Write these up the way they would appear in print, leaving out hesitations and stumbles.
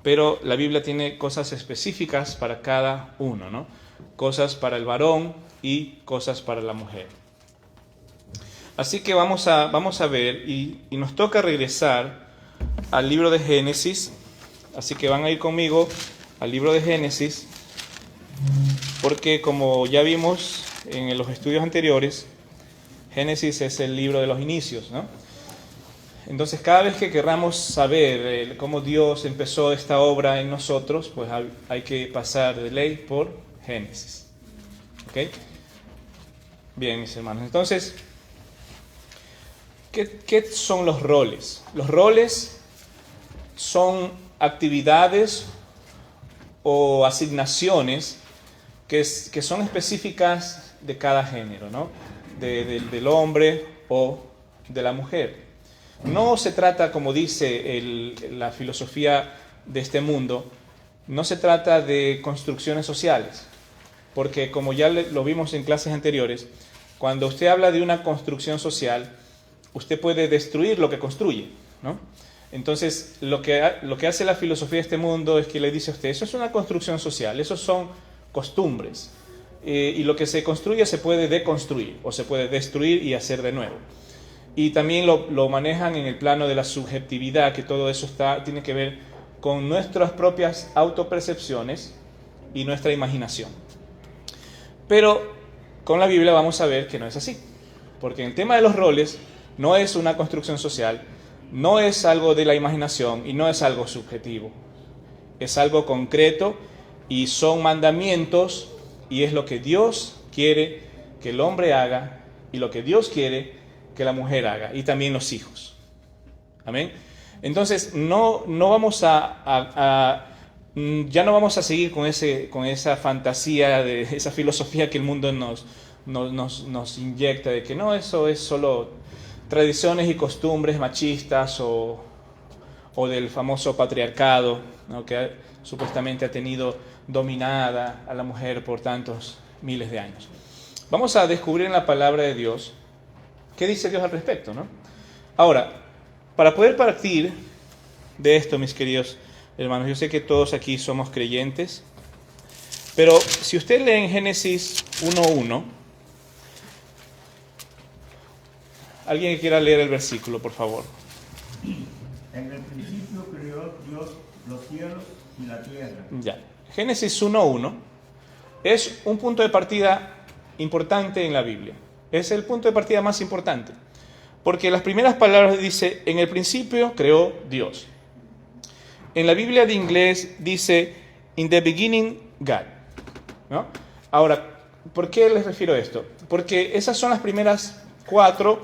pero la Biblia tiene cosas específicas para cada uno, ¿no? Cosas para el varón y cosas para la mujer. Así que vamos a ver, y nos toca regresar al libro de Génesis. Así que van a ir conmigo al libro de Génesis, porque como ya vimos en los estudios anteriores, Génesis es el libro de los inicios, ¿no? Entonces, cada vez que querramos saber cómo Dios empezó esta obra en nosotros, pues hay que pasar de ley por Génesis. ¿Ok? Bien, mis hermanos. Entonces, ¿qué son los roles? Los roles son actividades o asignaciones que son específicas de cada género, ¿no? Del hombre o de la mujer. No se trata, como dice la filosofía de este mundo, no se trata de construcciones sociales, porque como ya lo vimos en clases anteriores, cuando usted habla de una construcción social, usted puede destruir lo que construye, ¿no? Entonces, lo que hace la filosofía de este mundo es que le dice a usted, eso es una construcción social, eso son costumbres, y lo que se construye se puede deconstruir, o se puede destruir y hacer de nuevo. Y también lo manejan en el plano de la subjetividad, que todo eso tiene que ver con nuestras propias autopercepciones y nuestra imaginación. Pero con la Biblia vamos a ver que no es así, porque en el tema de los roles no es una construcción social, no es algo de la imaginación y no es algo subjetivo. Es algo concreto y son mandamientos y es lo que Dios quiere que el hombre haga y lo que Dios quiere que la mujer haga, y también los hijos. Amén. Entonces, no vamos ya no vamos a seguir con esa fantasía, de esa filosofía que el mundo nos inyecta, de que no, eso es solo tradiciones y costumbres machistas o del famoso patriarcado, ¿no? Que supuestamente ha tenido dominada a la mujer por tantos miles de años. Vamos a descubrir en la palabra de Dios qué dice Dios al respecto, ¿no? Ahora, para poder partir de esto, mis queridos hermanos, yo sé que todos aquí somos creyentes, pero si usted lee en Génesis 1:1, alguien que quiera leer el versículo, por favor. En el principio creó Dios los cielos y la tierra. Ya. Génesis 1:1 es un punto de partida importante en la Biblia. Es el punto de partida más importante. Porque las primeras palabras dice, en el principio creó Dios. En la Biblia de inglés dice, in the beginning God, ¿no? Ahora, ¿por qué les refiero a esto? Porque esas son las primeras 4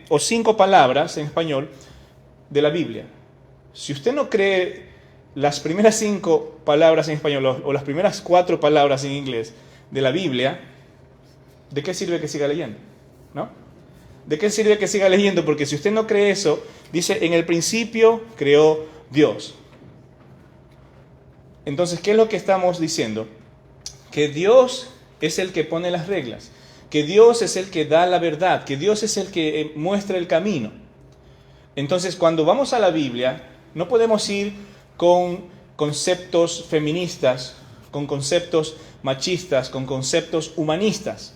o 5 palabras en español de la Biblia. Si usted no cree las primeras 5 palabras en español o las primeras 4 palabras en inglés de la Biblia, ¿de qué sirve que siga leyendo? ¿No? ¿De qué sirve que siga leyendo? Porque si usted no cree eso, dice, en el principio creó Dios. Entonces, ¿qué es lo que estamos diciendo? Que Dios es el que pone las reglas, que Dios es el que da la verdad, que Dios es el que muestra el camino. Entonces, cuando vamos a la Biblia, no podemos ir con conceptos feministas, con conceptos machistas, con conceptos humanistas.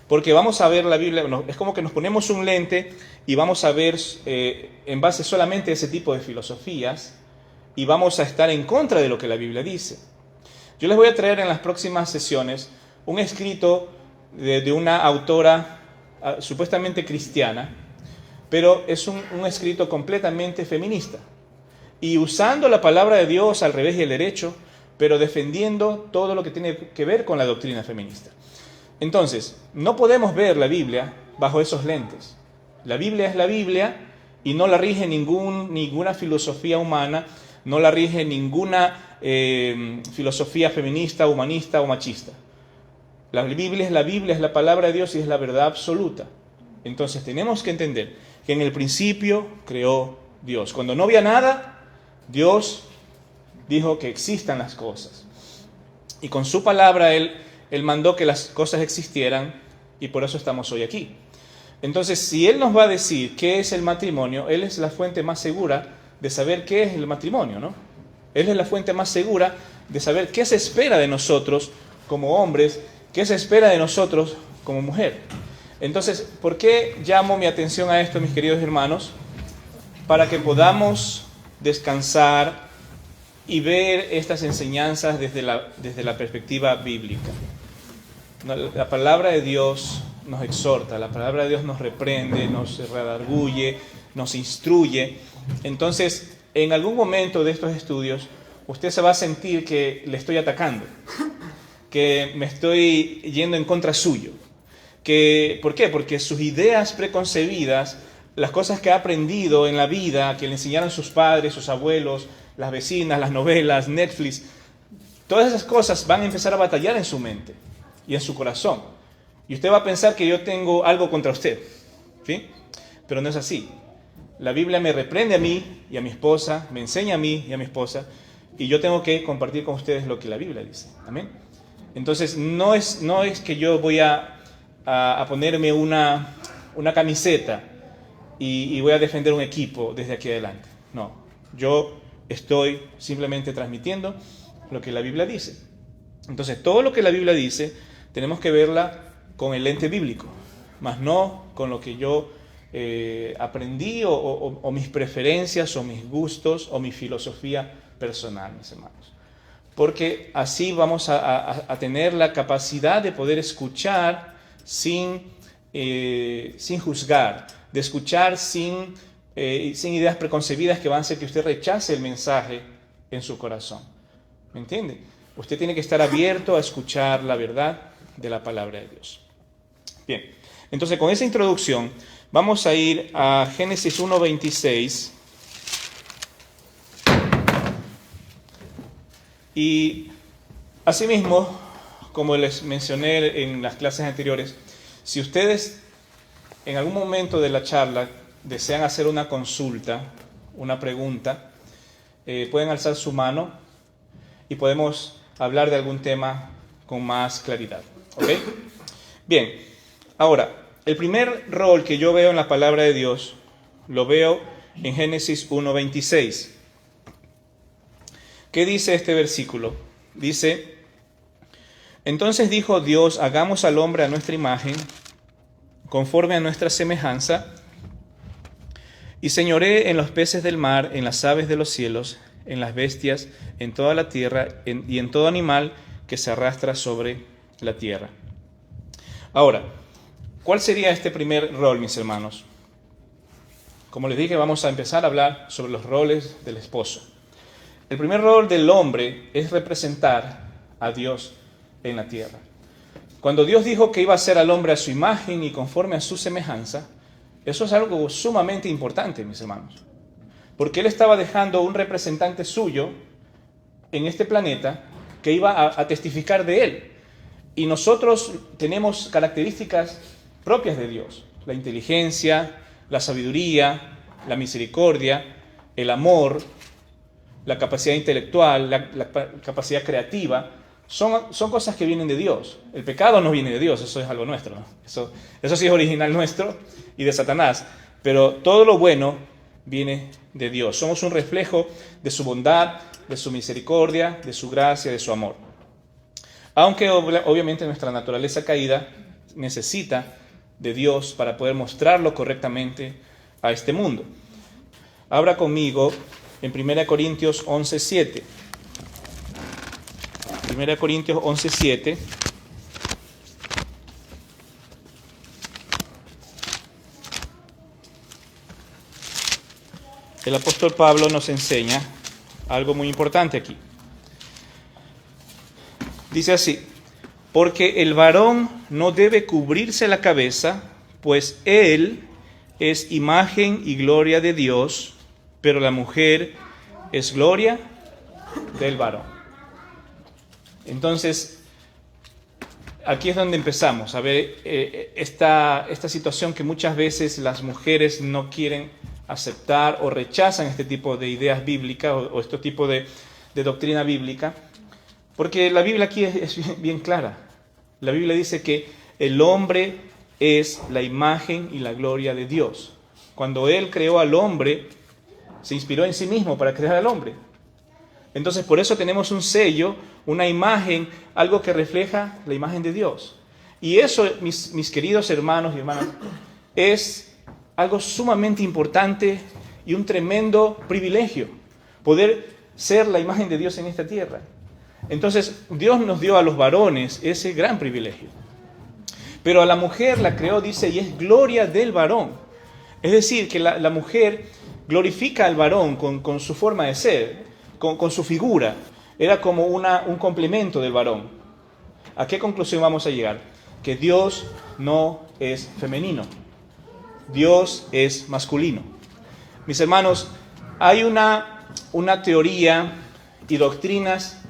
Porque vamos a ver la Biblia, es como que nos ponemos un lente y vamos a ver en base solamente a ese tipo de filosofías y vamos a estar en contra de lo que la Biblia dice. Yo les voy a traer en las próximas sesiones un escrito de una autora supuestamente cristiana, pero es un escrito completamente feminista y usando la palabra de Dios al revés y al derecho, pero defendiendo todo lo que tiene que ver con la doctrina feminista. Entonces, no podemos ver la Biblia bajo esos lentes. La Biblia es la Biblia y no la rige ninguna filosofía humana, no la rige ninguna filosofía feminista, humanista o machista. La Biblia, es la palabra de Dios y es la verdad absoluta. Entonces tenemos que entender que en el principio creó Dios. Cuando no había nada, Dios dijo que existan las cosas. Y con su palabra Él mandó que las cosas existieran y por eso estamos hoy aquí. Entonces, si Él nos va a decir qué es el matrimonio, Él es la fuente más segura de saber qué es el matrimonio, ¿no? Él es la fuente más segura de saber qué se espera de nosotros como hombres, qué se espera de nosotros como mujer. Entonces, ¿por qué llamo mi atención a esto, mis queridos hermanos? Para que podamos descansar y ver estas enseñanzas desde la perspectiva bíblica. La palabra de Dios nos exhorta, la palabra de Dios nos reprende, nos redarguye, nos instruye. Entonces, en algún momento de estos estudios, usted se va a sentir que le estoy atacando, que me estoy yendo en contra suyo. ¿Por qué? Porque sus ideas preconcebidas, las cosas que ha aprendido en la vida, que le enseñaron sus padres, sus abuelos, las vecinas, las novelas, Netflix, todas esas cosas van a empezar a batallar en su mente y en su corazón. Y usted va a pensar que yo tengo algo contra usted, ¿sí? Pero no es así. La Biblia me reprende a mí y a mi esposa, me enseña a mí y a mi esposa, y yo tengo que compartir con ustedes lo que la Biblia dice. ¿Amén? Entonces, no es que yo voy a ponerme una camiseta y voy a defender un equipo desde aquí adelante. No, yo estoy simplemente transmitiendo lo que la Biblia dice. Entonces, todo lo que la Biblia dice, tenemos que verla con el lente bíblico, más no con lo que yo aprendí o mis preferencias o mis gustos o mi filosofía personal, mis hermanos. Porque así vamos a tener la capacidad de poder escuchar sin juzgar, de escuchar sin ideas preconcebidas que van a hacer que usted rechace el mensaje en su corazón. ¿Me entiende? Usted tiene que estar abierto a escuchar la verdad de la palabra de Dios. Bien, entonces con esa introducción vamos a ir a Génesis 1:26. Y asimismo, como les mencioné en las clases anteriores, si ustedes en algún momento de la charla desean hacer una consulta, una pregunta, pueden alzar su mano y podemos hablar de algún tema con más claridad. ¿Ok? Bien, ahora, el primer rol que yo veo en la palabra de Dios lo veo en Génesis 1:26. ¿Qué dice este versículo? Dice: entonces dijo Dios, hagamos al hombre a nuestra imagen, conforme a nuestra semejanza, y señoree en los peces del mar, en las aves de los cielos, en las bestias, en toda la tierra, y en todo animal que se arrastra sobre la tierra. Ahora, ¿cuál sería este primer rol, mis hermanos? Como les dije, vamos a empezar a hablar sobre los roles del esposo. El primer rol del hombre es representar a Dios en la tierra. Cuando Dios dijo que iba a hacer al hombre a su imagen y conforme a su semejanza, eso es algo sumamente importante, mis hermanos. Porque Él estaba dejando un representante suyo en este planeta que iba a testificar de Él. Y nosotros tenemos características propias de Dios: la inteligencia, la sabiduría, la misericordia, el amor, la capacidad intelectual, la capacidad creativa. Son cosas que vienen de Dios. El pecado no viene de Dios, eso es algo nuestro, ¿no? Eso sí es original nuestro y de Satanás. Pero todo lo bueno viene de Dios. Somos un reflejo de su bondad, de su misericordia, de su gracia, de su amor. Aunque obviamente nuestra naturaleza caída necesita de Dios para poder mostrarlo correctamente a este mundo. Abra conmigo en 1 Corintios 11:7. 1 Corintios 11:7. El apóstol Pablo nos enseña algo muy importante aquí. Dice así: porque el varón no debe cubrirse la cabeza, pues él es imagen y gloria de Dios, pero la mujer es gloria del varón. Entonces, aquí es donde empezamos a ver esta situación que muchas veces las mujeres no quieren aceptar o rechazan este tipo de ideas bíblicas o este tipo de doctrina bíblica, porque la Biblia aquí es bien clara. La Biblia dice que el hombre es la imagen y la gloria de Dios. Cuando Él creó al hombre, se inspiró en sí mismo para crear al hombre. Entonces, por eso tenemos un sello, una imagen, algo que refleja la imagen de Dios. Y eso, mis queridos hermanos y hermanas, es algo sumamente importante y un tremendo privilegio, poder ser la imagen de Dios en esta tierra. Entonces, Dios nos dio a los varones ese gran privilegio. Pero a la mujer la creó, dice, y es gloria del varón. Es decir, que la mujer glorifica al varón con su forma de ser, con su figura. Era como un complemento del varón. ¿A qué conclusión vamos a llegar? Que Dios no es femenino. Dios es masculino. Mis hermanos, hay una teoría y doctrinas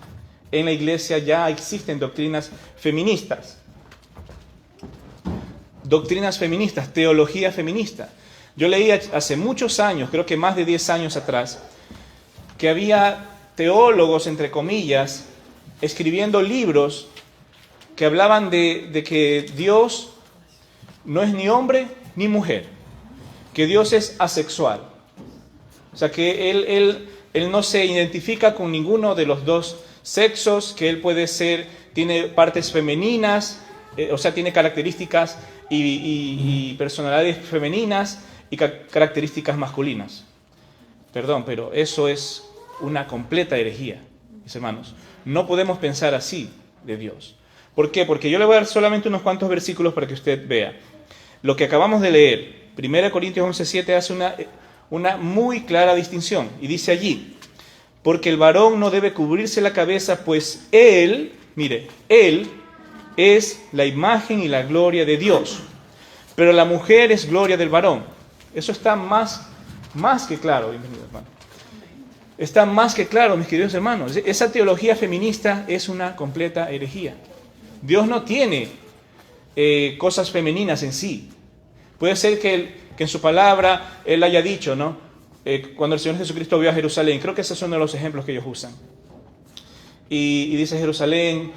en la iglesia, ya existen doctrinas feministas. Doctrinas feministas, teología feminista. Yo leí hace muchos años, creo que más de 10 años atrás, que había teólogos, entre comillas, escribiendo libros que hablaban de que Dios no es ni hombre ni mujer, que Dios es asexual. O sea, que Él no se identifica con ninguno de los dos sexos, que Él puede ser, tiene partes femeninas, o sea, tiene características y personalidades femeninas y características masculinas. Perdón, pero eso es una completa herejía, mis hermanos. No podemos pensar así de Dios. ¿Por qué? Porque yo le voy a dar solamente unos cuantos versículos para que usted vea. Lo que acabamos de leer, 1 Corintios 11:7, hace una muy clara distinción. Y dice allí, porque el varón no debe cubrirse la cabeza, pues él, mire, él es la imagen y la gloria de Dios. Pero la mujer es gloria del varón. Eso está más que claro, bienvenido hermano. Está más que claro, mis queridos hermanos. Esa teología feminista es una completa herejía. Dios no tiene cosas femeninas en sí. Puede ser que en su palabra Él haya dicho, ¿no? Cuando el Señor Jesucristo vio a Jerusalén, creo que esos son de los ejemplos que ellos usan. Y dice Jerusalén,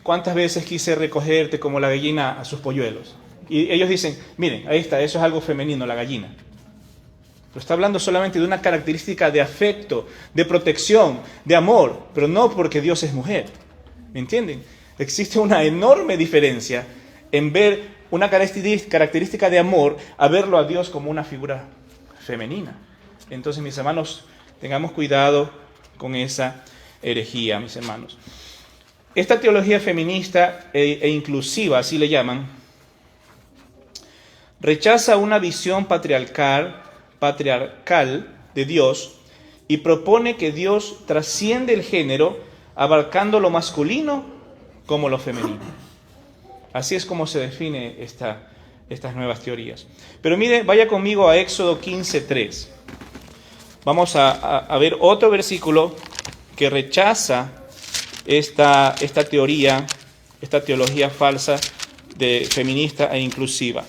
¿cuántas veces quise recogerte como la gallina a sus polluelos? Y ellos dicen, miren, ahí está, eso es algo femenino, la gallina. Pero está hablando solamente de una característica de afecto, de protección, de amor, pero no porque Dios es mujer. ¿Me entienden? Existe una enorme diferencia en ver una característica de amor a verlo a Dios como una figura femenina. Entonces, mis hermanos, tengamos cuidado con esa herejía, mis hermanos. Esta teología feminista e inclusiva, así le llaman, rechaza una visión patriarcal de Dios y propone que Dios trasciende el género, abarcando lo masculino como lo femenino. Así es como se define estas nuevas teorías. Pero mire, vaya conmigo a Éxodo 15:3. Vamos a ver otro versículo que rechaza esta teología falsa de feminista e inclusiva.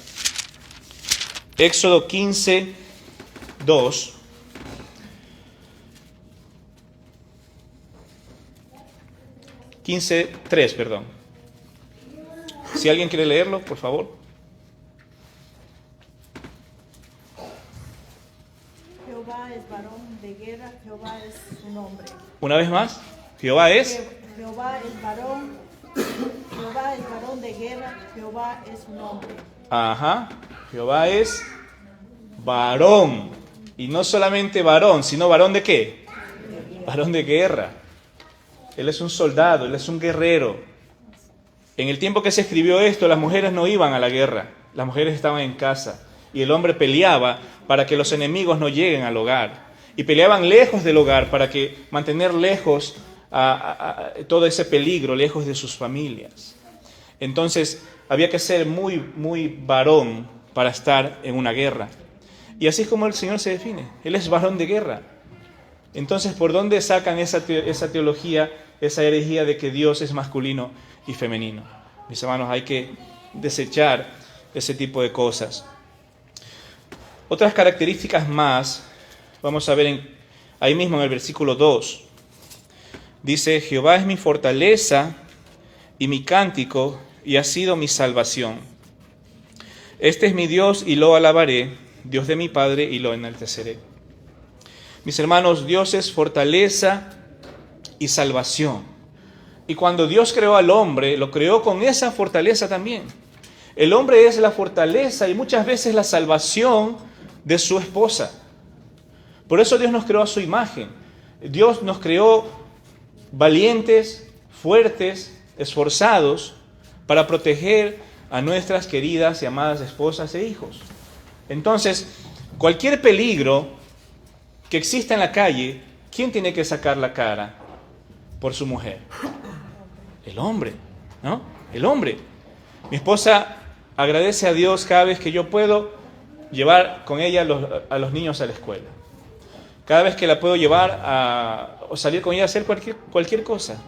Éxodo 15:2. Perdón. Si alguien quiere leerlo, por favor. Jehová es varón de guerra, Jehová es su nombre. Una vez más, Jehová es varón de guerra, Jehová es su nombre. Ajá, Jehová es varón. Y no solamente varón, sino varón de qué? Varón de guerra. Él es un soldado, él es un guerrero. En el tiempo que se escribió esto, las mujeres no iban a la guerra. Las mujeres estaban en casa. Y el hombre peleaba para que los enemigos no lleguen al hogar. Y peleaban lejos del hogar para mantener lejos todo ese peligro, lejos de sus familias. Entonces, había que ser muy, muy varón para estar en una guerra. Y así es como el Señor se define. Él es varón de guerra. Entonces, ¿por dónde sacan esa teología, esa herejía de que Dios es masculino y femenino? Mis hermanos, hay que desechar ese tipo de cosas. Otras características más, vamos a ver ahí mismo en el versículo 2. Dice, Jehová es mi fortaleza y mi cántico, y ha sido mi salvación. Este es mi Dios y lo alabaré, Dios de mi Padre y lo enalteceré. Mis hermanos, Dios es fortaleza y salvación. Y cuando Dios creó al hombre, lo creó con esa fortaleza también. El hombre es la fortaleza y muchas veces la salvación de su esposa. Por eso Dios nos creó a su imagen. Dios nos creó valientes, fuertes, esforzados para proteger a nuestras queridas y amadas esposas e hijos. Entonces, cualquier peligro que exista en la calle, ¿quién tiene que sacar la cara por su mujer? El hombre, ¿no? El hombre. Mi esposa agradece a Dios cada vez que yo puedo llevar con ella a los niños a la escuela. Cada vez que la puedo llevar o salir con ella a hacer cualquier cosa.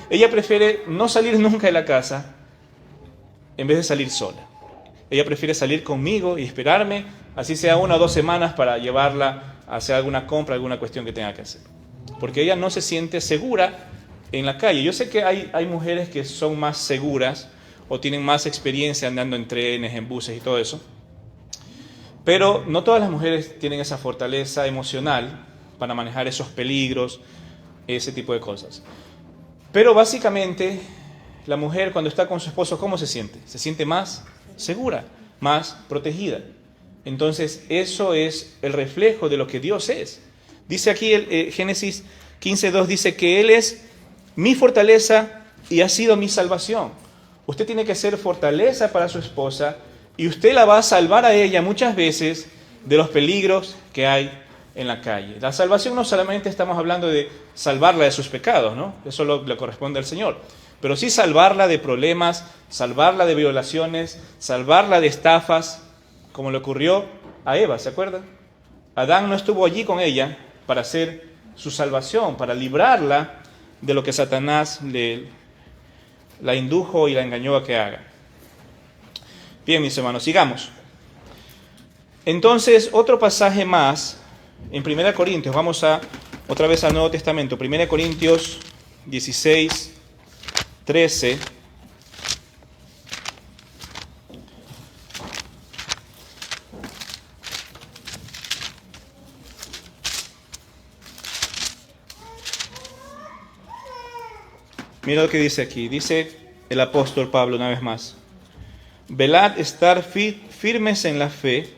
Ella prefiere no salir nunca de la casa en vez de salir sola. Ella prefiere salir conmigo y esperarme, así sea 1 o 2 semanas, para llevarla a hacer alguna compra, alguna cuestión que tenga que hacer. Porque ella no se siente segura en la calle. Yo sé que hay mujeres que son más seguras o tienen más experiencia andando en trenes, en buses y todo eso. Pero no todas las mujeres tienen esa fortaleza emocional para manejar esos peligros, ese tipo de cosas. Pero básicamente, la mujer cuando está con su esposo, ¿cómo se siente? Se siente más segura, más protegida. Entonces, eso es el reflejo de lo que Dios es. Dice aquí Génesis 15:2, dice que Él es mi fortaleza y ha sido mi salvación. Usted tiene que ser fortaleza para su esposa y usted la va a salvar a ella muchas veces de los peligros que hay en la calle. La salvación no solamente estamos hablando de salvarla de sus pecados, ¿no? Eso le corresponde al Señor. Pero sí salvarla de problemas, salvarla de violaciones, salvarla de estafas, como le ocurrió a Eva, ¿se acuerdan? Adán no estuvo allí con ella para hacer su salvación, para librarla de lo que Satanás la indujo y la engañó a que haga. Bien, mis hermanos, sigamos. Entonces, otro pasaje más, en 1 Corintios, vamos otra vez al Nuevo Testamento, 1 Corintios 16, 13. Mira lo que dice aquí. Dice el apóstol Pablo una vez más. Velad, estar firmes en la fe,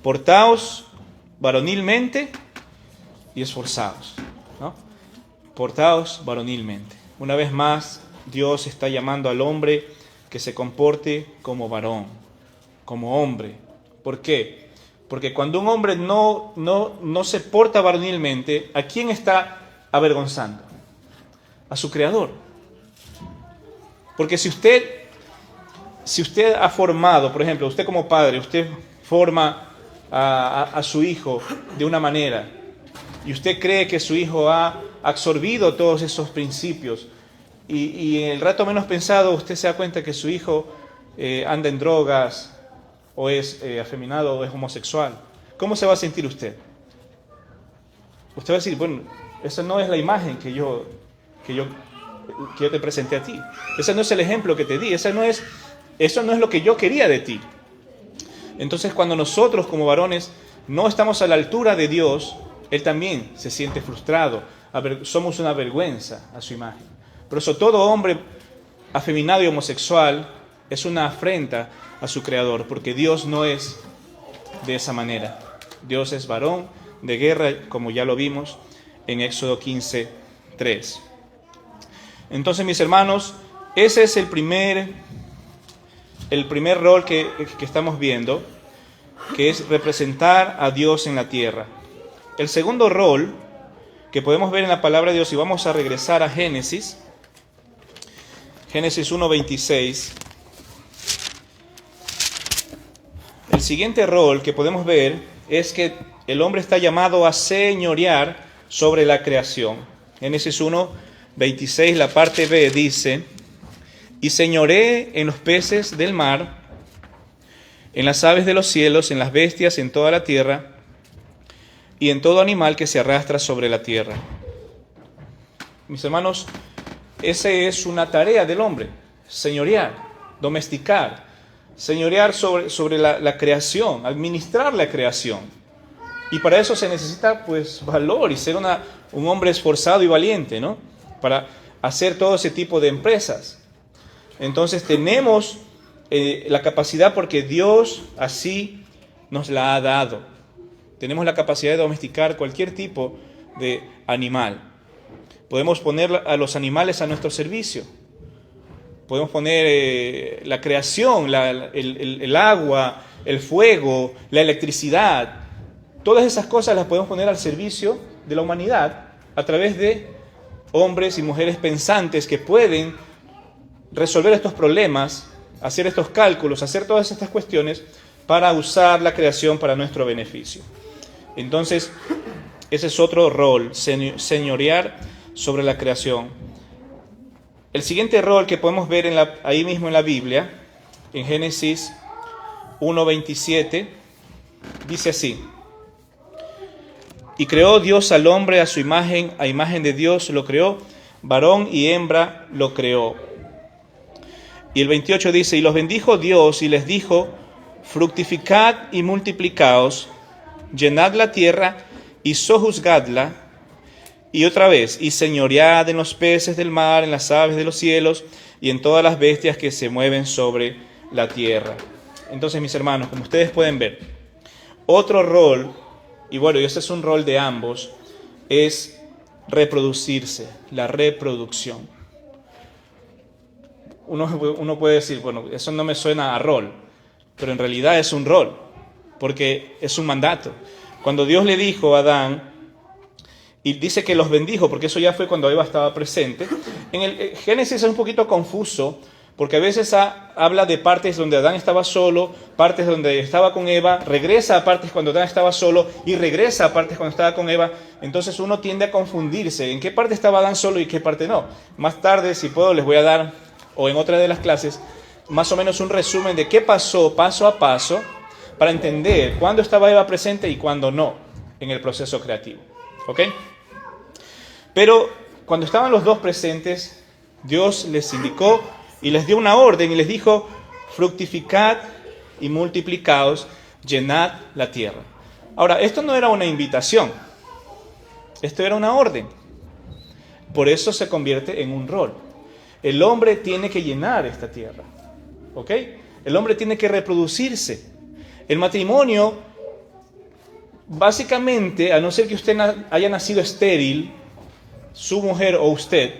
portaos varonilmente y esforzados, ¿no? Portaos varonilmente. Una vez más, Dios está llamando al hombre que se comporte como varón, como hombre. ¿Por qué? Porque cuando un hombre no se porta varonilmente, ¿a quién está avergonzando? A su Creador. Porque si usted ha formado, por ejemplo, usted como padre, usted forma a su hijo de una manera y usted cree que su hijo ha absorbido todos esos principios y en el rato menos pensado usted se da cuenta que su hijo anda en drogas o es afeminado o es homosexual, ¿cómo se va a sentir usted? Usted va a decir, bueno, esa no es la imagen que yo te presenté a ti. Ese no es el ejemplo que te di. Eso no es lo que yo quería de ti. Entonces, cuando nosotros como varones no estamos a la altura de Dios, Él también se siente frustrado. Somos una vergüenza a su imagen. Por eso todo hombre afeminado y homosexual es una afrenta a su Creador, porque Dios no es de esa manera. Dios es varón de guerra, como ya lo vimos en Éxodo 15:3. Entonces, mis hermanos, ese es el primer rol que estamos viendo, que es representar a Dios en la tierra. El segundo rol que podemos ver en la palabra de Dios, y vamos a regresar a Génesis 1:26. El siguiente rol que podemos ver es que el hombre está llamado a señorear sobre la creación. Génesis 1:26, la parte B dice: y señoré en los peces del mar, en las aves de los cielos, en las bestias, en toda la tierra, y en todo animal que se arrastra sobre la tierra. Mis hermanos, esa es una tarea del hombre: señorear, domesticar, señorear sobre la creación, administrar la creación. Y para eso se necesita, pues, valor y ser un hombre esforzado y valiente, ¿no? para hacer todo ese tipo de empresas. Entonces tenemos la capacidad porque Dios así nos la ha dado. Tenemos la capacidad de domesticar cualquier tipo de animal. Podemos poner a los animales a nuestro servicio. Podemos poner la creación, el agua, el fuego, la electricidad. Todas esas cosas las podemos poner al servicio de la humanidad a través de hombres y mujeres pensantes que pueden resolver estos problemas, hacer estos cálculos, hacer todas estas cuestiones para usar la creación para nuestro beneficio. Entonces, ese es otro rol, señorear sobre la creación. El siguiente rol que podemos ver ahí mismo en la Biblia, en Génesis 1:27, dice así: y creó Dios al hombre a su imagen, a imagen de Dios lo creó, varón y hembra lo creó. Y el 28 dice: y los bendijo Dios y les dijo: fructificad y multiplicaos, llenad la tierra y sojuzgadla. Y otra vez: y señoread en los peces del mar, en las aves de los cielos y en todas las bestias que se mueven sobre la tierra. Entonces, mis hermanos, como ustedes pueden ver, otro rol, y bueno, y ese es un rol de ambos, es reproducirse, la reproducción. Uno puede decir, bueno, eso no me suena a rol, pero en realidad es un rol, porque es un mandato. Cuando Dios le dijo a Adán, y dice que los bendijo, porque eso ya fue cuando Eva estaba presente, en el Génesis es un poquito confuso, porque a veces habla de partes donde Adán estaba solo, partes donde estaba con Eva, regresa a partes cuando Adán estaba solo y regresa a partes cuando estaba con Eva. Entonces uno tiende a confundirse en qué parte estaba Adán solo y qué parte no. Más tarde, si puedo, les voy a dar, o en otra de las clases, más o menos un resumen de qué pasó paso a paso para entender cuándo estaba Eva presente y cuándo no en el proceso creativo. ¿Ok? Pero cuando estaban los dos presentes, Dios les indicó y les dio una orden y les dijo: fructificad y multiplicaos, llenad la tierra. Ahora, esto no era una invitación, esto era una orden. Por eso se convierte en un rol. El hombre tiene que llenar esta tierra, ¿ok? El hombre tiene que reproducirse. El matrimonio, básicamente, a no ser que usted haya nacido estéril, su mujer o usted,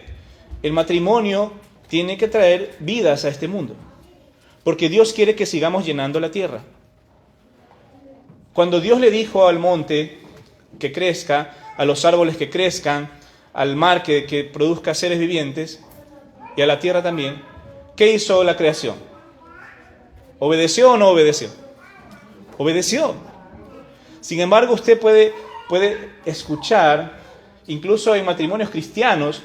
el matrimonio tiene que traer vidas a este mundo, porque Dios quiere que sigamos llenando la tierra. Cuando Dios le dijo al monte que crezca, a los árboles que crezcan, al mar que produzca seres vivientes, y a la tierra también, ¿qué hizo la creación? ¿Obedeció o no obedeció? Obedeció. Sin embargo, usted puede escuchar, incluso en matrimonios cristianos,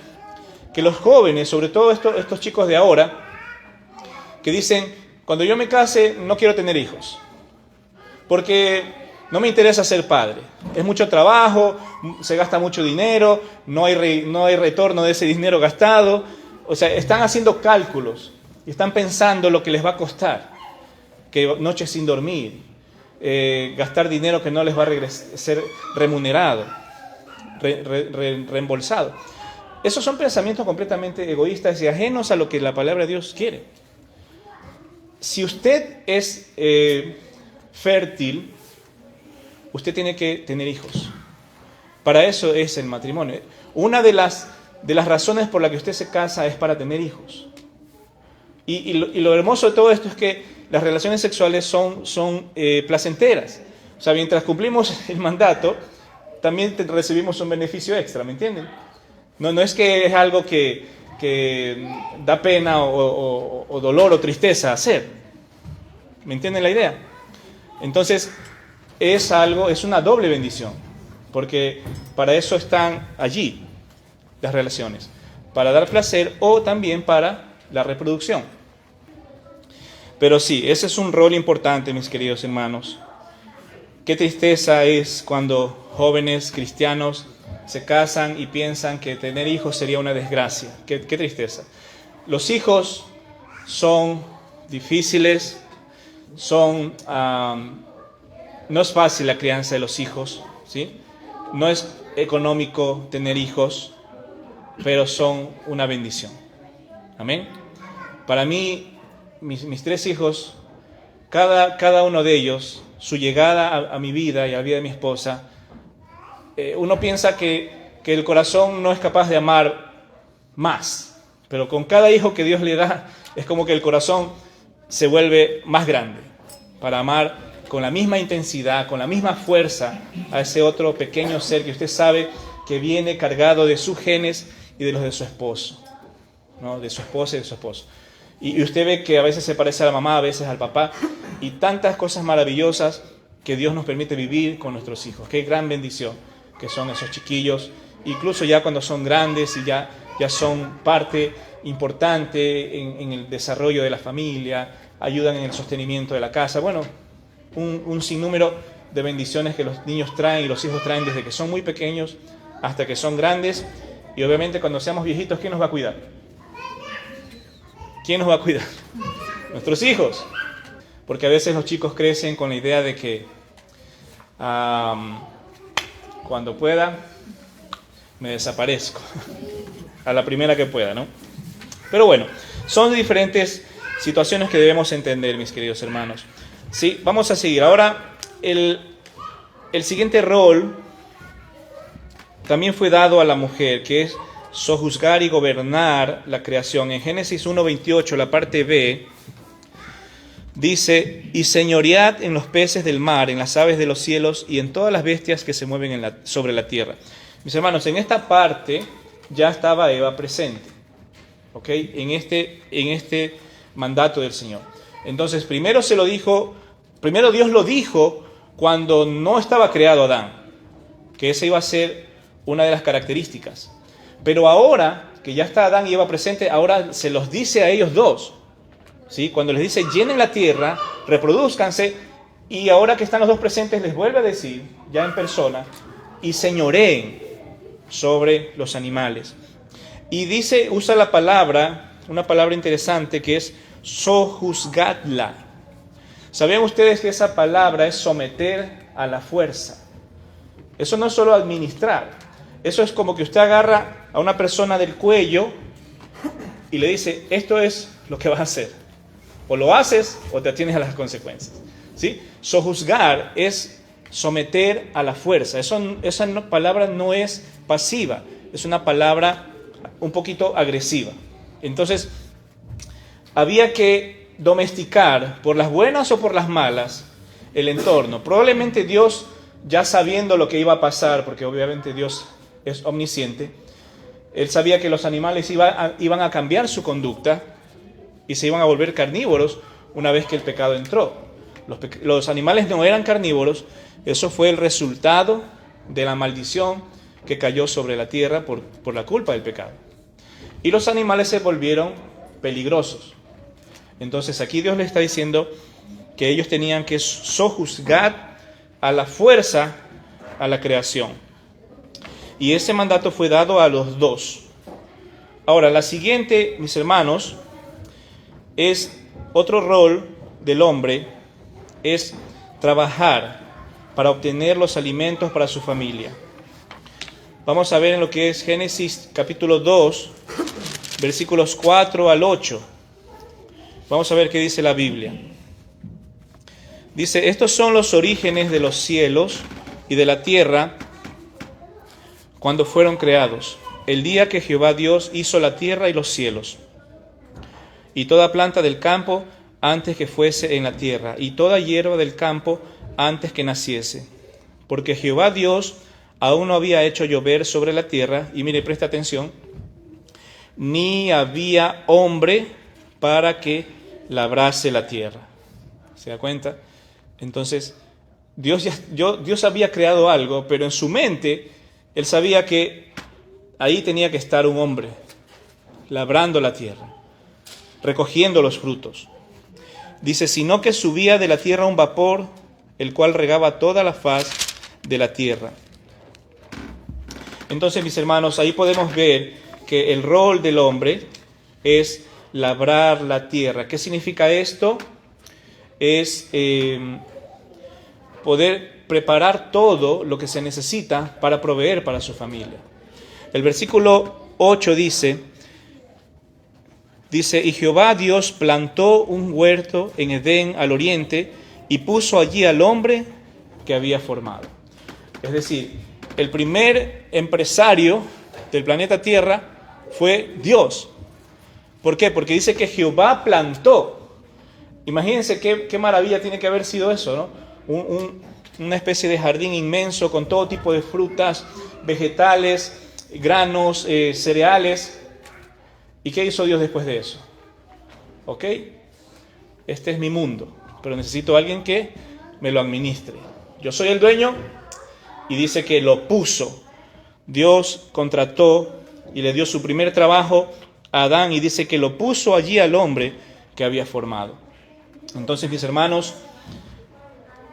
que los jóvenes, sobre todo estos chicos de ahora, que dicen: cuando yo me case no quiero tener hijos, porque no me interesa ser padre. Es mucho trabajo, se gasta mucho dinero, no hay retorno de ese dinero gastado. O sea, están haciendo cálculos y están pensando lo que les va a costar, que noches sin dormir, gastar dinero que no les va a ser remunerado, reembolsado. Esos son pensamientos completamente egoístas y ajenos a lo que la palabra de Dios quiere. Si usted es fértil, usted tiene que tener hijos. Para eso es el matrimonio. Una de las razones por las que usted se casa es para tener hijos. Y lo hermoso de todo esto es que las relaciones sexuales son placenteras. O sea, mientras cumplimos el mandato, también recibimos un beneficio extra, ¿me entienden? No es que es algo que da pena o dolor o tristeza hacer. ¿Me entienden la idea? Entonces, es una doble bendición, porque para eso están allí las relaciones, para dar placer o también para la reproducción. Pero sí, ese es un rol importante, mis queridos hermanos. Qué tristeza es cuando jóvenes cristianos se casan y piensan que tener hijos sería una desgracia. Qué tristeza. Los hijos son difíciles, no es fácil la crianza de los hijos, ¿sí? No es económico tener hijos. pero son una bendición. Amén. Para mí, mis 3 hijos, cada uno de ellos, su llegada a mi vida y a la vida de mi esposa, uno piensa que el corazón no es capaz de amar más, pero con cada hijo que Dios le da, es como que el corazón se vuelve más grande para amar con la misma intensidad, con la misma fuerza a ese otro pequeño ser que usted sabe que viene cargado de sus genes y de los de su esposo, ¿no? De su esposa y de su esposo. Y usted ve que a veces se parece a la mamá, a veces al papá, y tantas cosas maravillosas que Dios nos permite vivir con nuestros hijos. Qué gran bendición que son esos chiquillos, incluso ya cuando son grandes y ya son parte importante en el desarrollo de la familia, ayudan en el sostenimiento de la casa. Bueno, un sinnúmero de bendiciones que los niños traen y los hijos traen desde que son muy pequeños hasta que son grandes. Y obviamente cuando seamos viejitos, ¿quién nos va a cuidar? ¿Quién nos va a cuidar? Nuestros hijos. Porque a veces los chicos crecen con la idea de que cuando pueda, me desaparezco. A la primera que pueda, ¿no? Pero bueno, son diferentes situaciones que debemos entender, mis queridos hermanos. Sí, vamos a seguir. Ahora, el siguiente rol también fue dado a la mujer, que es sojuzgar y gobernar la creación. En Génesis 1:28, la parte B, dice: y señoread en los peces del mar, en las aves de los cielos y en todas las bestias que se mueven sobre la tierra. Mis hermanos, en esta parte ya estaba Eva presente, ¿ok? En este mandato del Señor. Entonces, primero Dios lo dijo cuando no estaba creado Adán, que esa iba a ser una de las características. Pero ahora que ya está Adán y Eva presente, ahora se los dice a ellos dos, ¿sí? Cuando les dice, llenen la tierra, reproduzcanse, y ahora que están los dos presentes, les vuelve a decir, ya en persona, y señoreen sobre los animales. Y usa una palabra interesante que es sojuzgadla. ¿Sabían ustedes que esa palabra es someter a la fuerza? Eso no es solo administrar. Eso es como que usted agarra a una persona del cuello y le dice, esto es lo que vas a hacer. O lo haces o te atienes a las consecuencias. ¿Sí? Sojuzgar es someter a la fuerza. Esa palabra no es pasiva, es una palabra un poquito agresiva. Entonces, había que domesticar, por las buenas o por las malas, el entorno. Probablemente Dios, ya sabiendo lo que iba a pasar, porque obviamente Dios es omnisciente, Él sabía que los animales iban a cambiar su conducta y se iban a volver carnívoros una vez que el pecado entró. Los animales no eran carnívoros. Eso fue el resultado de la maldición que cayó sobre la tierra por la culpa del pecado. Y los animales se volvieron peligrosos. Entonces aquí Dios le está diciendo que ellos tenían que sojuzgar a la fuerza a la creación. Y ese mandato fue dado a los dos. Ahora, la siguiente, mis hermanos, es otro rol del hombre, es trabajar para obtener los alimentos para su familia. Vamos a ver en lo que es Génesis capítulo 2, versículos 4 al 8. Vamos a ver qué dice la Biblia. Dice, estos son los orígenes de los cielos y de la tierra cuando fueron creados, el día que Jehová Dios hizo la tierra y los cielos, y toda planta del campo antes que fuese en la tierra, y toda hierba del campo antes que naciese, porque Jehová Dios aún no había hecho llover sobre la tierra, y mire, presta atención, ni había hombre para que labrase la tierra. ¿Se da cuenta? Entonces, Dios había creado algo, pero en su mente, Él sabía que ahí tenía que estar un hombre, labrando la tierra, recogiendo los frutos. Dice, sino que subía de la tierra un vapor, el cual regaba toda la faz de la tierra. Entonces, mis hermanos, ahí podemos ver que el rol del hombre es labrar la tierra. ¿Qué significa esto? Es poder preparar todo lo que se necesita para proveer para su familia. El versículo 8 dice, y Jehová Dios plantó un huerto en Edén al oriente y puso allí al hombre que había formado. Es decir, el primer empresario del planeta Tierra fue Dios. ¿Por qué? Porque dice que Jehová plantó. Imagínense qué maravilla tiene que haber sido eso, ¿no? Una especie de jardín inmenso con todo tipo de frutas, vegetales, granos, cereales. ¿Y qué hizo Dios después de eso? ¿Ok? Este es mi mundo, pero necesito a alguien que me lo administre. Yo soy el dueño y dice que lo puso. Dios contrató y le dio su primer trabajo a Adán y dice que lo puso allí al hombre que había formado. Entonces, mis hermanos,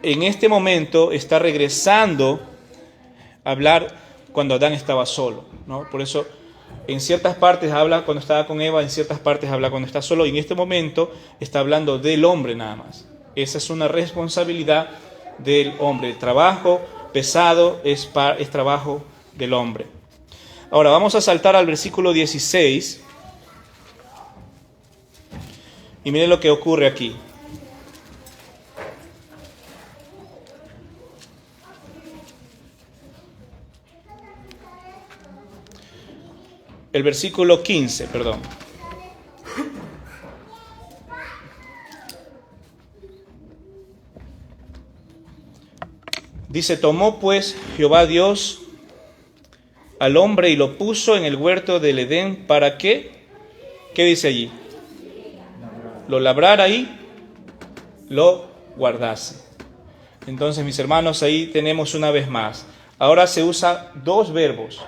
en este momento está regresando a hablar cuando Adán estaba solo, ¿no? Por eso en ciertas partes habla cuando estaba con Eva, en ciertas partes habla cuando está solo, y en este momento está hablando del hombre nada más. Esa es una responsabilidad del hombre. El trabajo pesado es trabajo del hombre. Ahora vamos a saltar al versículo 16 y miren lo que ocurre aquí. El versículo 15, perdón. Dice, tomó pues Jehová Dios al hombre y lo puso en el huerto del Edén para que, ¿qué dice allí? Lo labrara y lo guardase. Entonces, mis hermanos, ahí tenemos una vez más. Ahora se usa dos verbos.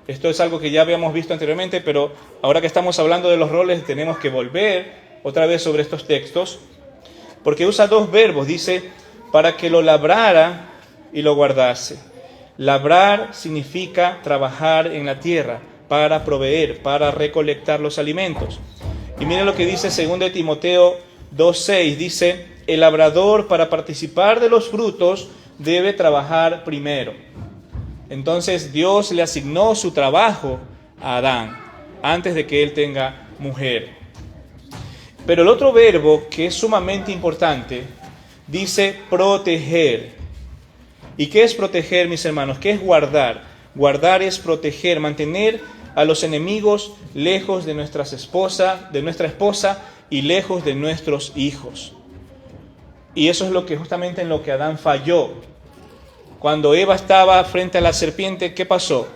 Esto es algo que ya habíamos visto anteriormente, pero ahora que estamos hablando de los roles, tenemos que volver otra vez sobre estos textos, porque usa dos verbos. Dice, para que lo labrara y lo guardase. Labrar significa trabajar en la tierra, para proveer, para recolectar los alimentos. Y miren lo que dice 2 Timoteo 2:6, dice, el labrador para participar de los frutos debe trabajar primero. Entonces Dios le asignó su trabajo a Adán antes de que él tenga mujer. Pero el otro verbo que es sumamente importante dice proteger. ¿Y qué es proteger, mis hermanos? ¿Qué es guardar? Guardar es proteger, mantener a los enemigos lejos de nuestra esposa y lejos de nuestros hijos. Y eso es lo que justamente en lo que Adán falló. Cuando Eva estaba frente a la serpiente, ¿qué pasó?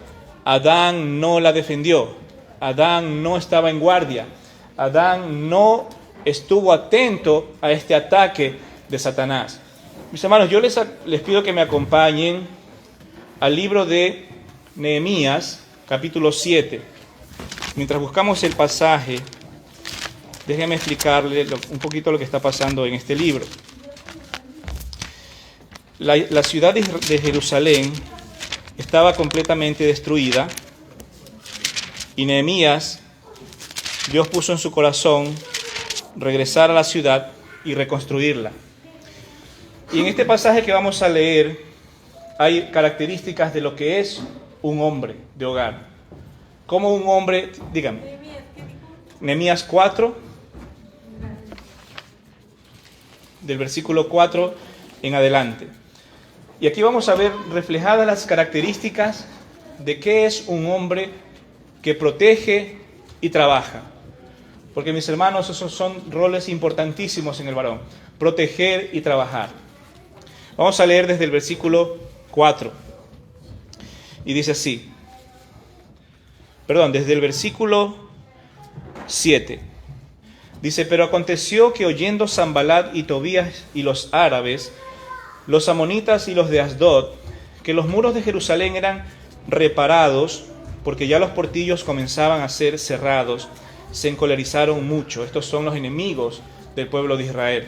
Adán no la defendió. Adán no estaba en guardia. Adán no estuvo atento a este ataque de Satanás. Mis hermanos, yo les pido que me acompañen al libro de Nehemías, capítulo 7. Mientras buscamos el pasaje, déjenme explicarle un poquito lo que está pasando en este libro. La ciudad de Jerusalén estaba completamente destruida y Nehemías, Dios puso en su corazón regresar a la ciudad y reconstruirla. Y en este pasaje que vamos a leer hay características de lo que es un hombre de hogar. Como un hombre, dígame, Nehemías 4, del versículo 4 en adelante. Y aquí vamos a ver reflejadas las características de qué es un hombre que protege y trabaja. Porque, mis hermanos, esos son roles importantísimos en el varón. Proteger y trabajar. Vamos a leer desde el versículo 4. Y dice así. Desde el versículo 7. Dice, pero aconteció que oyendo Sanbalat y Tobías y los árabes, los amonitas y los de Asdod, que los muros de Jerusalén eran reparados, porque ya los portillos comenzaban a ser cerrados, se encolerizaron mucho. Estos son los enemigos del pueblo de Israel.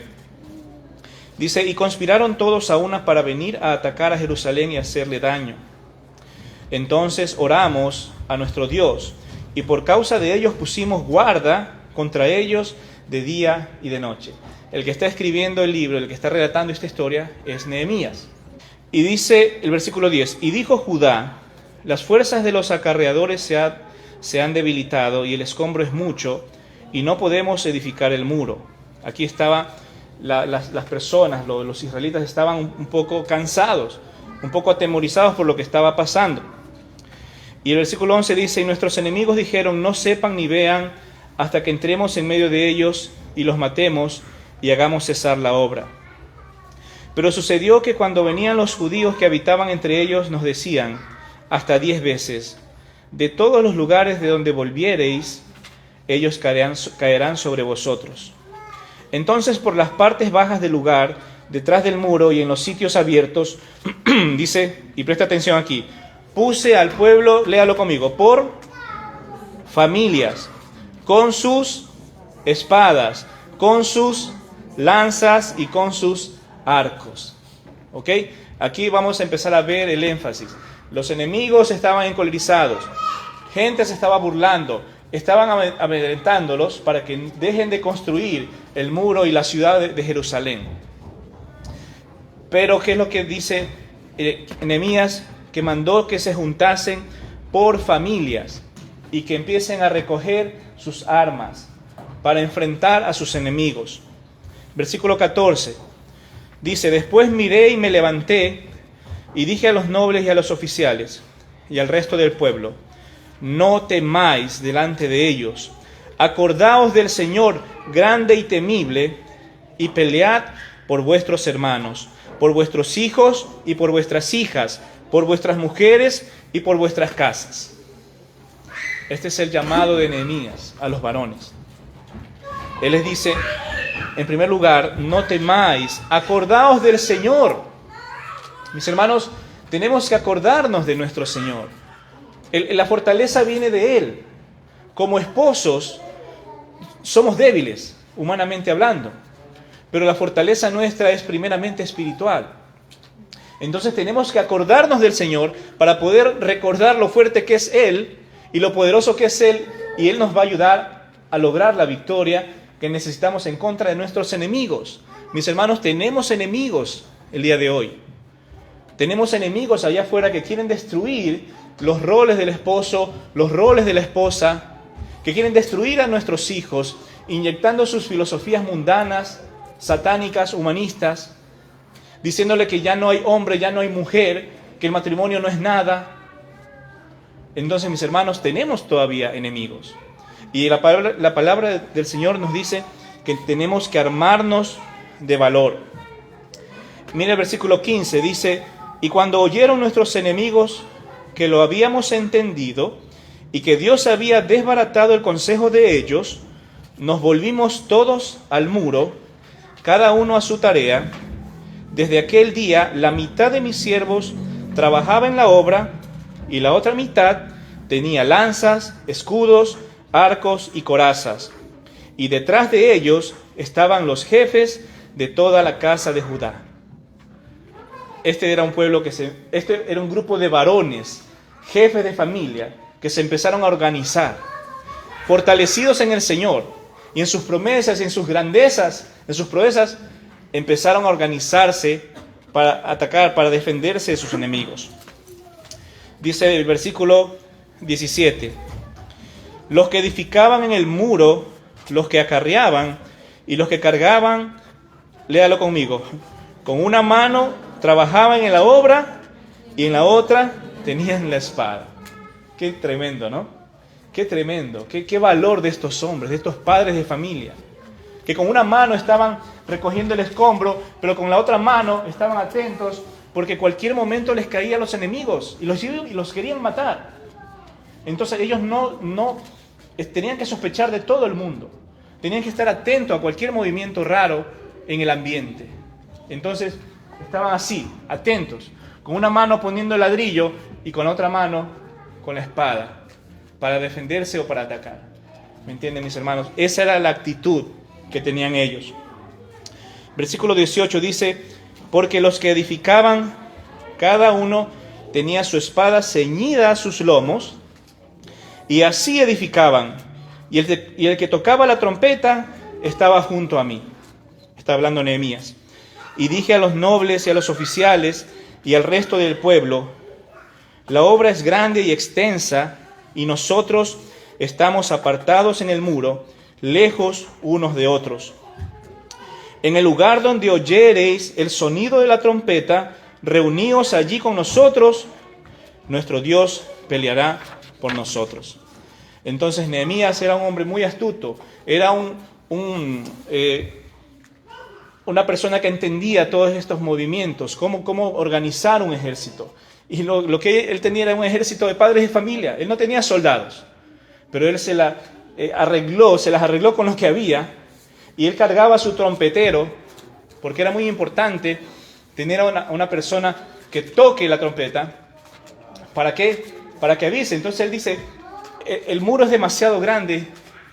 Dice, y conspiraron todos a una para venir a atacar a Jerusalén y hacerle daño. Entonces oramos a nuestro Dios, y por causa de ellos pusimos guarda contra ellos de día y de noche. El que está escribiendo el libro, el que está relatando esta historia, es Nehemías. Y dice el versículo 10, y dijo Judá, las fuerzas de los acarreadores se se han debilitado y el escombro es mucho y no podemos edificar el muro. Aquí estaban las personas, los israelitas estaban un poco cansados, un poco atemorizados por lo que estaba pasando. Y el versículo 11 dice, y nuestros enemigos dijeron, no sepan ni vean hasta que entremos en medio de ellos y los matemos y hagamos cesar la obra. Pero sucedió que cuando venían los judíos que habitaban entre ellos, nos decían hasta 10 veces, de todos los lugares de donde volviereis, ellos caerán sobre vosotros. Entonces por las partes bajas del lugar, detrás del muro y en los sitios abiertos, dice, y presta atención aquí, puse al pueblo, léalo conmigo, por familias, con sus espadas, con sus lanzas y con sus arcos. ¿Ok? Aquí vamos a empezar a ver el énfasis. Los enemigos estaban encolerizados, gente se estaba burlando, estaban amedrentándolos para que dejen de construir el muro y la ciudad de Jerusalén. Pero ¿qué es lo que dice Nehemías? Que mandó que se juntasen por familias y que empiecen a recoger sus armas para enfrentar a sus enemigos. Versículo 14 dice, después miré y me levanté y dije a los nobles y a los oficiales y al resto del pueblo, no temáis delante de ellos, acordaos del Señor grande y temible y pelead por vuestros hermanos, por vuestros hijos y por vuestras hijas, por vuestras mujeres y por vuestras casas. Este es el llamado de Nehemías a los varones. Él les dice, en primer lugar, no temáis, acordaos del Señor. Mis hermanos, tenemos que acordarnos de nuestro Señor. La fortaleza viene de Él. Como esposos, somos débiles, humanamente hablando, pero la fortaleza nuestra es primeramente espiritual. Entonces tenemos que acordarnos del Señor para poder recordar lo fuerte que es Él y lo poderoso que es Él, y Él nos va a ayudar a lograr la victoria que necesitamos en contra de nuestros enemigos. Mis hermanos, tenemos enemigos el día de hoy. Tenemos enemigos allá afuera que quieren destruir los roles del esposo, los roles de la esposa, que quieren destruir a nuestros hijos, inyectando sus filosofías mundanas, satánicas, humanistas, diciéndole que ya no hay hombre, ya no hay mujer, que el matrimonio no es nada. Entonces, mis hermanos, tenemos todavía enemigos. Y la palabra del Señor nos dice que tenemos que armarnos de valor. Mira el versículo 15, dice, y cuando oyeron nuestros enemigos que lo habíamos entendido y que Dios había desbaratado el consejo de ellos, nos volvimos todos al muro, cada uno a su tarea. Desde aquel día la mitad de mis siervos trabajaba en la obra y la otra mitad tenía lanzas, escudos, arcos y corazas. Y detrás de ellos estaban los jefes de toda la casa de Judá. Este era un grupo de varones, jefes de familia, que se empezaron a organizar, fortalecidos en el Señor y en sus promesas y en sus grandezas, en sus proezas, empezaron a organizarse para atacar, para defenderse de sus enemigos. Dice el versículo 17, los que edificaban en el muro, los que acarreaban y los que cargaban, léalo conmigo, con una mano trabajaban en la obra y en la otra tenían la espada. Qué tremendo, ¿no? Qué tremendo, qué valor de estos hombres, de estos padres de familia, que con una mano estaban recogiendo el escombro, pero con la otra mano estaban atentos porque cualquier momento les caían los enemigos y los querían matar. Entonces ellos no tenían que sospechar de todo el mundo, tenían que estar atentos a cualquier movimiento raro en el ambiente. Entonces estaban así, atentos, con una mano poniendo el ladrillo y con la otra mano con la espada, para defenderse o para atacar. ¿Me entienden, mis hermanos? Esa era la actitud que tenían ellos. Versículo 18 dice, porque los que edificaban, cada uno tenía su espada ceñida a sus lomos, y así edificaban, y el que tocaba la trompeta estaba junto a mí. Está hablando Nehemías. Y dije a los nobles y a los oficiales y al resto del pueblo, la obra es grande y extensa, y nosotros estamos apartados en el muro, lejos unos de otros. En el lugar donde oyereis el sonido de la trompeta, reuníos allí con nosotros, nuestro Dios peleará por nosotros. Entonces Nehemías era un hombre muy astuto, era una persona que entendía todos estos movimientos, cómo organizar un ejército. Y lo que él tenía era un ejército de padres de familia. Él no tenía soldados, pero él se las arregló con lo que había, y él cargaba su trompetero, porque era muy importante tener a una persona que toque la trompeta. ¿Para qué? Para que avise. Entonces él dice, el muro es demasiado grande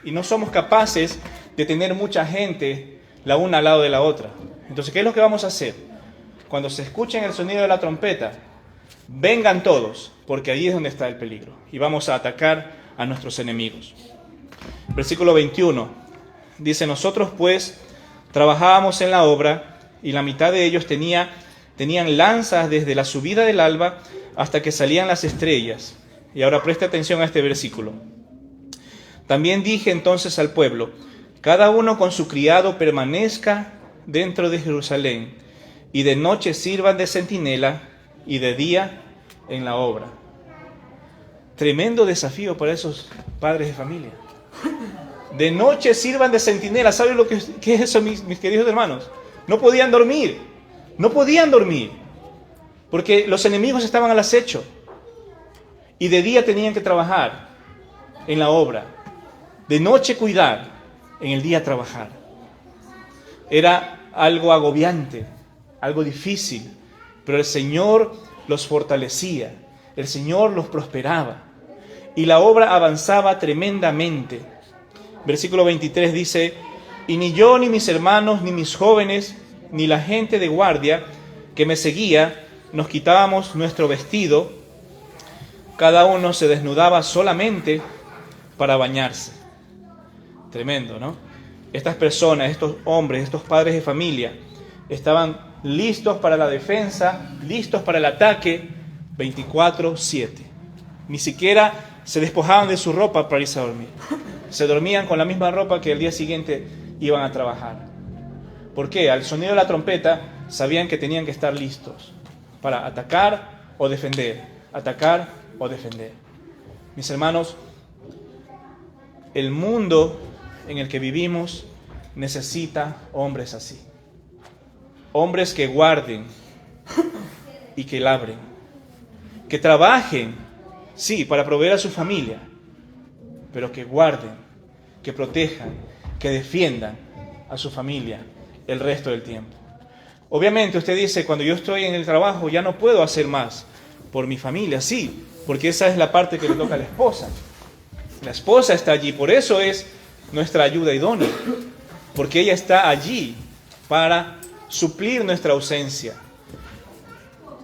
y no somos capaces de tener mucha gente la una al lado de la otra. Entonces, ¿qué es lo que vamos a hacer? Cuando se escuchen el sonido de la trompeta, vengan todos, porque ahí es donde está el peligro. Y vamos a atacar a nuestros enemigos. Versículo 21. Dice, nosotros pues trabajábamos en la obra, y la mitad de ellos tenían lanzas desde la subida del alba hasta que salían las estrellas. Y ahora preste atención a este versículo. También dije entonces al pueblo, cada uno con su criado permanezca dentro de Jerusalén, y de noche sirvan de centinela, y de día en la obra. Tremendo desafío para esos padres de familia. De noche sirvan de centinela. ¿Saben lo que es eso, mis queridos hermanos? No podían dormir. No podían dormir. Porque los enemigos estaban al acecho. Y de día tenían que trabajar en la obra. De noche cuidar, en el día trabajar. Era algo agobiante, algo difícil. Pero el Señor los fortalecía. El Señor los prosperaba. Y la obra avanzaba tremendamente. Versículo 23 dice, y ni yo, ni mis hermanos, ni mis jóvenes, ni la gente de guardia que me seguía, nos quitábamos nuestro vestido. Cada uno se desnudaba solamente para bañarse. Tremendo, ¿no? Estas personas, estos hombres, estos padres de familia, estaban listos para la defensa, listos para el ataque 24/7. Ni siquiera se despojaban de su ropa para irse a dormir. Se dormían con la misma ropa que el día siguiente iban a trabajar. ¿Por qué? Al sonido de la trompeta sabían que tenían que estar listos para atacar o defender. Atacar o defender. Mis hermanos, el mundo en el que vivimos necesita hombres así. Hombres que guarden y que labren. Que trabajen, sí, para proveer a su familia, pero que guarden, que protejan, que defiendan a su familia el resto del tiempo. Obviamente usted dice, cuando yo estoy en el trabajo ya no puedo hacer más por mi familia. Sí, porque esa es la parte que le toca a la esposa. La esposa está allí, por eso es nuestra ayuda idónea, porque ella está allí para suplir nuestra ausencia,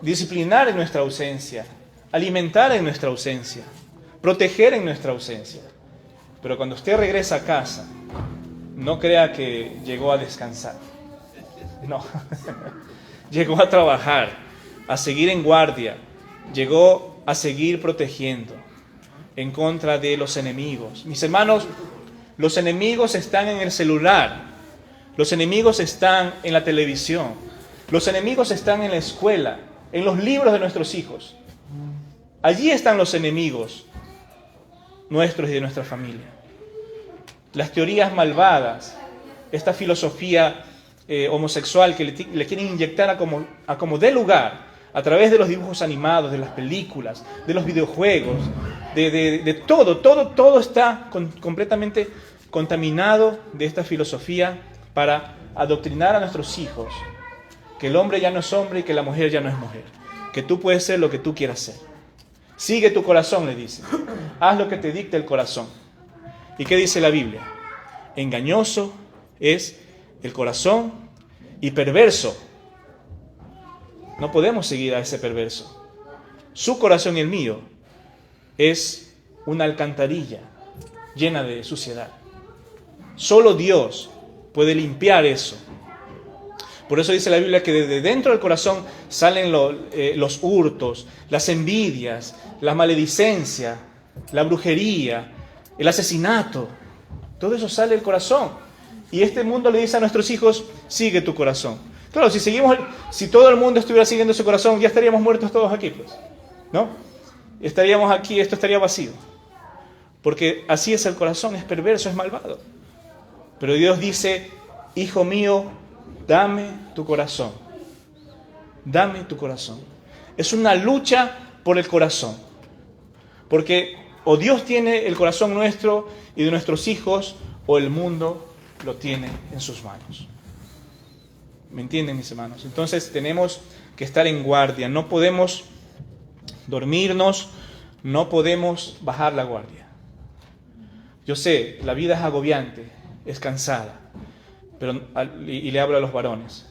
disciplinar en nuestra ausencia, alimentar en nuestra ausencia, proteger en nuestra ausencia. Pero cuando usted regresa a casa, no crea que llegó a descansar. No, llegó a trabajar, a seguir en guardia, llegó a seguir protegiendo en contra de los enemigos. Mis hermanos, los enemigos están en el celular, los enemigos están en la televisión, los enemigos están en la escuela, en los libros de nuestros hijos. Allí están los enemigos nuestros y de nuestra familia. Las teorías malvadas, esta filosofía homosexual que le quieren inyectar a como dé lugar, a través de los dibujos animados, de las películas, de los videojuegos, de todo está completamente contaminado de esta filosofía para adoctrinar a nuestros hijos que el hombre ya no es hombre y que la mujer ya no es mujer, que tú puedes ser lo que tú quieras ser. Sigue tu corazón, le dice. Haz lo que te dicta el corazón. ¿Y qué dice la Biblia? Engañoso es el corazón y perverso. No podemos seguir a ese perverso. Su corazón y el mío es una alcantarilla llena de suciedad. Solo Dios puede limpiar eso. Por eso dice la Biblia que desde dentro del corazón salen los hurtos, las envidias, la maledicencia, la brujería, el asesinato. Todo eso sale del corazón. Y este mundo le dice a nuestros hijos, sigue tu corazón. Claro, si todo el mundo estuviera siguiendo su corazón, ya estaríamos muertos todos aquí, pues, ¿no? Estaríamos aquí, esto estaría vacío. Porque así es el corazón, es perverso, es malvado. Pero Dios dice, hijo mío, dame tu corazón. Dame tu corazón. Es una lucha por el corazón. Porque o Dios tiene el corazón nuestro y de nuestros hijos, o el mundo lo tiene en sus manos. ¿Me entienden, mis hermanos? Entonces tenemos que estar en guardia. No podemos dormirnos, no podemos bajar la guardia. Yo sé, la vida es agobiante, es cansada, y le hablo a los varones.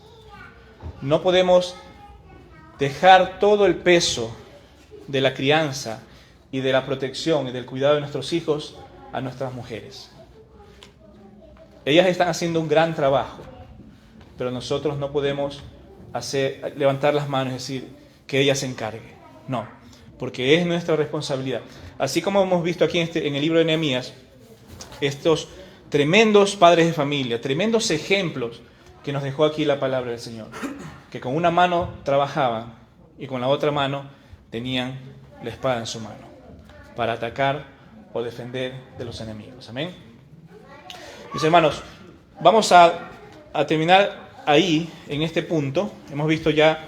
No podemos dejar todo el peso de la crianza y de la protección y del cuidado de nuestros hijos a nuestras mujeres. Ellas están haciendo un gran trabajo, pero nosotros no podemos levantar las manos y decir que ella se encargue. No, porque es nuestra responsabilidad. Así como hemos visto aquí en el libro de Nehemías, estos tremendos padres de familia, tremendos ejemplos que nos dejó aquí la palabra del Señor, que con una mano trabajaban y con la otra mano tenían la espada en su mano para atacar o defender de los enemigos. Amén. Mis hermanos, vamos a terminar ahí, en este punto. Hemos visto ya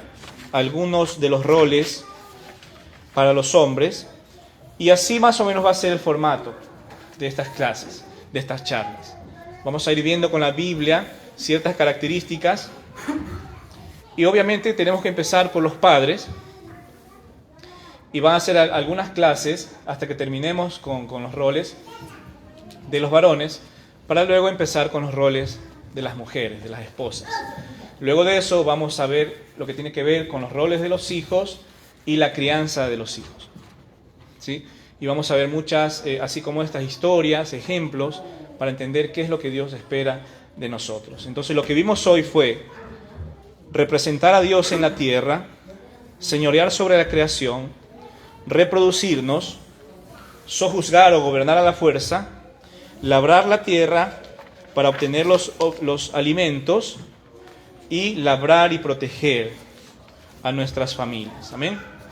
algunos de los roles para los hombres, y así más o menos va a ser el formato de estas clases, de estas charlas. Vamos a ir viendo con la Biblia ciertas características, y obviamente tenemos que empezar por los padres, y van a ser algunas clases hasta que terminemos con los roles de los varones, para luego empezar con los roles de las mujeres, de las esposas. Luego de eso vamos a ver lo que tiene que ver con los roles de los hijos y la crianza de los hijos, ¿sí? Y vamos a ver muchas, así como estas historias, ejemplos, para entender qué es lo que Dios espera de nosotros. Entonces lo que vimos hoy fue representar a Dios en la tierra, señorear sobre la creación, reproducirnos, sojuzgar o gobernar a la fuerza, labrar la tierra para obtener los alimentos y labrar y proteger a nuestras familias. Amén.